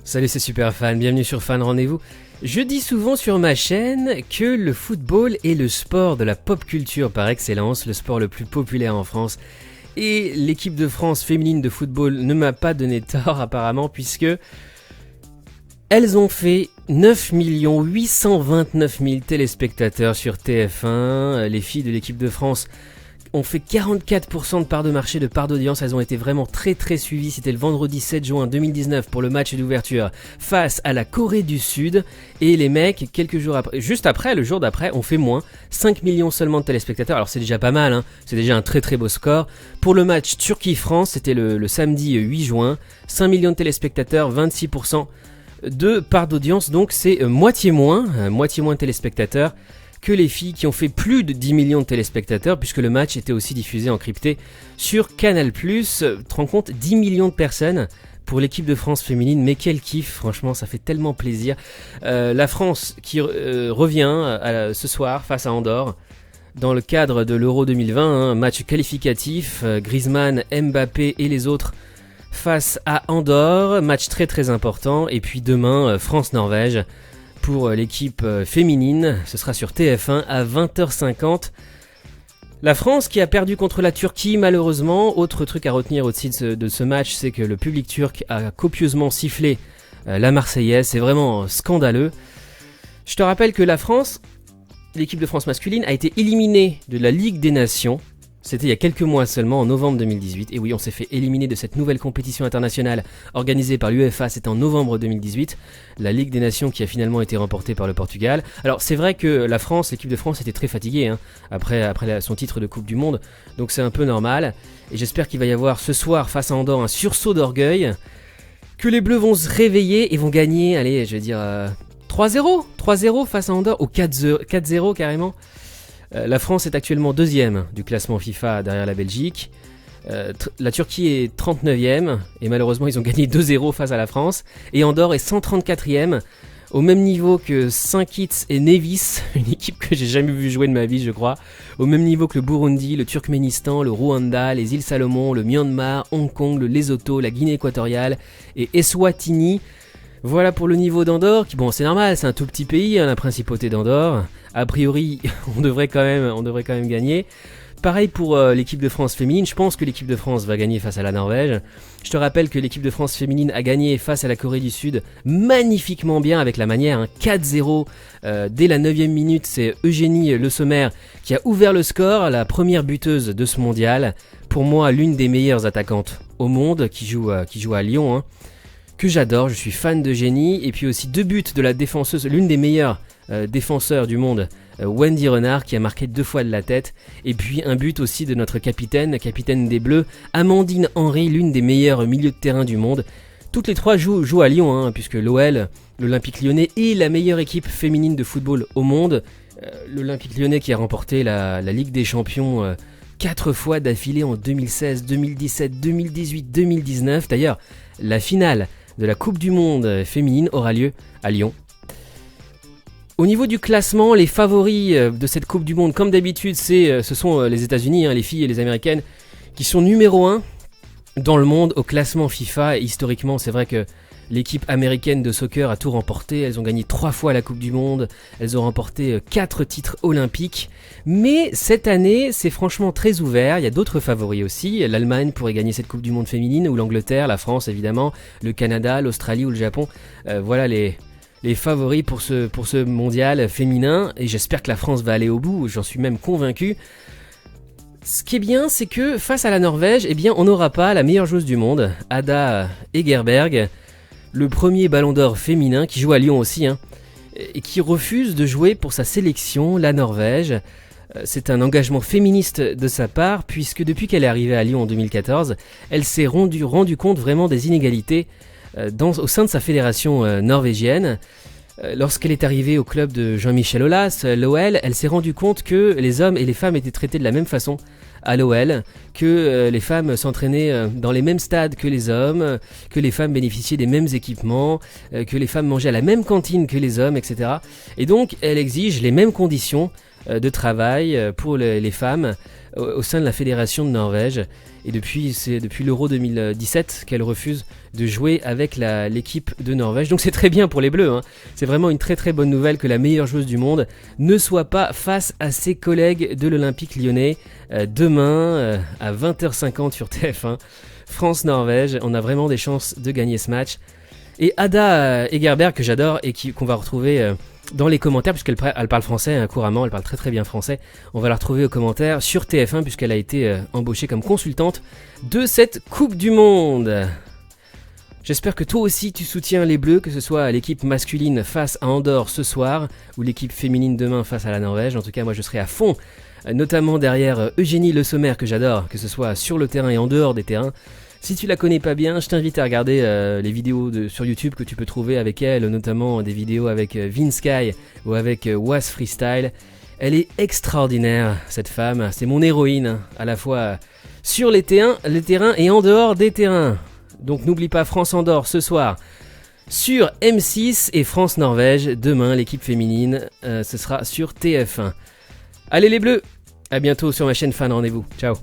Salut, c'est Superfan, bienvenue sur Fan Rendez-vous. Je dis souvent sur ma chaîne que le football est le sport de la pop culture par excellence, le sport le plus populaire en France. Et l'équipe de France féminine de football ne m'a pas donné tort apparemment, puisque elles ont fait 9 829 000 téléspectateurs sur TF1. Les filles de l'équipe de France ont fait 44% de part de marché, de part d'audience. Elles ont été vraiment très très suivies. C'était le vendredi 7 juin 2019 pour le match d'ouverture face à la Corée du Sud. Et les mecs, quelques jours après, juste après, le jour d'après, ont fait moins. 5 millions seulement de téléspectateurs. Alors c'est déjà pas mal, hein. C'est déjà un très très beau score. Pour le match Turquie-France, c'était le samedi 8 juin. 5 millions de téléspectateurs, 26% de part d'audience. Donc c'est moitié moins de téléspectateurs que les filles qui ont fait plus de 10 millions de téléspectateurs, puisque le match était aussi diffusé en crypté sur Canal+. Tu te rends compte, 10 millions de personnes pour l'équipe de France féminine, mais quel kiff, franchement, ça fait tellement plaisir. La France qui revient ce soir face à Andorre, dans le cadre de l'Euro 2020, match qualificatif, Griezmann, Mbappé et les autres face à Andorre, match très très important, et puis demain, France-Norvège, pour l'équipe féminine, ce sera sur TF1 à 20h50. La France qui a perdu contre la Turquie malheureusement. Autre truc à retenir aussi de ce match, c'est que le public turc a copieusement sifflé la Marseillaise. C'est vraiment scandaleux. Je te rappelle que la France, l'équipe de France masculine, a été éliminée de la Ligue des Nations. C'était il y a quelques mois seulement, en novembre 2018. Et oui, on s'est fait éliminer de cette nouvelle compétition internationale organisée par l'UEFA, c'était en novembre 2018. La Ligue des Nations qui a finalement été remportée par le Portugal. Alors c'est vrai que la France, l'équipe de France était très fatiguée après son titre de Coupe du Monde. Donc c'est un peu normal. Et j'espère qu'il va y avoir ce soir face à Andorre un sursaut d'orgueil. Que les Bleus vont se réveiller et vont gagner, allez, je vais dire 3-0. 3-0 face à Andorre, ou 4-0 carrément. La France est actuellement deuxième du classement FIFA derrière la Belgique. La Turquie est 39e et malheureusement ils ont gagné 2-0 face à la France. Et Andorre est 134e, au même niveau que Saint-Kitts et Nevis, une équipe que j'ai jamais vu jouer de ma vie je crois. Au même niveau que le Burundi, le Turkménistan, le Rwanda, les îles Salomon, le Myanmar, Hong Kong, le Lesotho, la Guinée équatoriale et Eswatini. Voilà pour le niveau d'Andorre, qui bon c'est normal, c'est un tout petit pays, la principauté d'Andorre. A priori, on devrait quand même gagner. Pareil pour l'équipe de France féminine, je pense que l'équipe de France va gagner face à la Norvège. Je te rappelle que l'équipe de France féminine a gagné face à la Corée du Sud magnifiquement bien avec la manière, 4-0 dès la 9e minute. C'est Eugénie Le Sommer qui a ouvert le score, la première buteuse de ce mondial. Pour moi, l'une des meilleures attaquantes au monde qui joue à Lyon, que j'adore, je suis fan d'Eugénie. Et puis aussi 2 buts de la défenseuse, l'une des meilleures défenseurs du monde, Wendy Renard, qui a marqué 2 fois de la tête. Et puis un but aussi de notre capitaine des Bleus, Amandine Henry, l'une des meilleures milieux de terrain du monde. Toutes les 3 jouent à Lyon, puisque l'OL, l'Olympique Lyonnais, est la meilleure équipe féminine de football au monde. L'Olympique Lyonnais qui a remporté la Ligue des Champions 4 fois d'affilée en 2016, 2017, 2018, 2019. D'ailleurs, la finale de la Coupe du Monde féminine aura lieu à Lyon. Au niveau du classement, les favoris de cette Coupe du Monde, comme d'habitude, ce sont les États-Unis, les filles et les Américaines, qui sont numéro 1 dans le monde au classement FIFA. Et historiquement, c'est vrai que l'équipe américaine de soccer a tout remporté. Elles ont gagné 3 fois la Coupe du Monde. Elles ont remporté 4 titres olympiques. Mais cette année, c'est franchement très ouvert. Il y a d'autres favoris aussi. L'Allemagne pourrait gagner cette Coupe du Monde féminine, ou l'Angleterre, la France évidemment, le Canada, l'Australie ou le Japon. Voilà les favoris pour ce mondial féminin. Et j'espère que la France va aller au bout. J'en suis même convaincu. Ce qui est bien, c'est que face à la Norvège, on n'aura pas la meilleure joueuse du monde, Ada Hegerberg, le premier ballon d'or féminin, qui joue à Lyon aussi, et qui refuse de jouer pour sa sélection, la Norvège. C'est un engagement féministe de sa part, puisque depuis qu'elle est arrivée à Lyon en 2014, elle s'est rendu compte vraiment des inégalités au sein de sa fédération norvégienne. Lorsqu'elle est arrivée au club de Jean-Michel Aulas, l'OL, elle s'est rendue compte que les hommes et les femmes étaient traités de la même façon à l'OL, que les femmes s'entraînaient dans les mêmes stades que les hommes, que les femmes bénéficiaient des mêmes équipements, que les femmes mangeaient à la même cantine que les hommes, etc. Et donc elle exige les mêmes conditions de travail pour les femmes au sein de la fédération de Norvège. Et c'est depuis l'Euro 2017 qu'elle refuse de jouer avec l'équipe de Norvège. Donc c'est très bien pour les Bleus, hein. C'est vraiment une très très bonne nouvelle que la meilleure joueuse du monde ne soit pas face à ses collègues de l'Olympique lyonnais. Demain à 20h50 sur TF1, France-Norvège, on a vraiment des chances de gagner ce match. Et Ada Egerberg, que j'adore et qu'on va retrouver dans les commentaires, puisqu'elle parle français couramment, elle parle très très bien français. On va la retrouver aux commentaires sur TF1, puisqu'elle a été embauchée comme consultante de cette Coupe du Monde. J'espère que toi aussi tu soutiens les Bleus, que ce soit l'équipe masculine face à Andorre ce soir, ou l'équipe féminine demain face à la Norvège. En tout cas, moi je serai à fond, notamment derrière Eugénie Le Sommer, que j'adore, que ce soit sur le terrain et en dehors des terrains. Si tu la connais pas bien, je t'invite à regarder les vidéos sur YouTube que tu peux trouver avec elle, notamment des vidéos avec Vinsky ou avec Was Freestyle. Elle est extraordinaire, cette femme. C'est mon héroïne, à la fois sur les terrains et en dehors des terrains. Donc n'oublie pas France-Andorre ce soir sur M6 et France-Norvège demain, l'équipe féminine, ce sera sur TF1. Allez les Bleus, à bientôt sur ma chaîne Fan Rendez-vous. Ciao.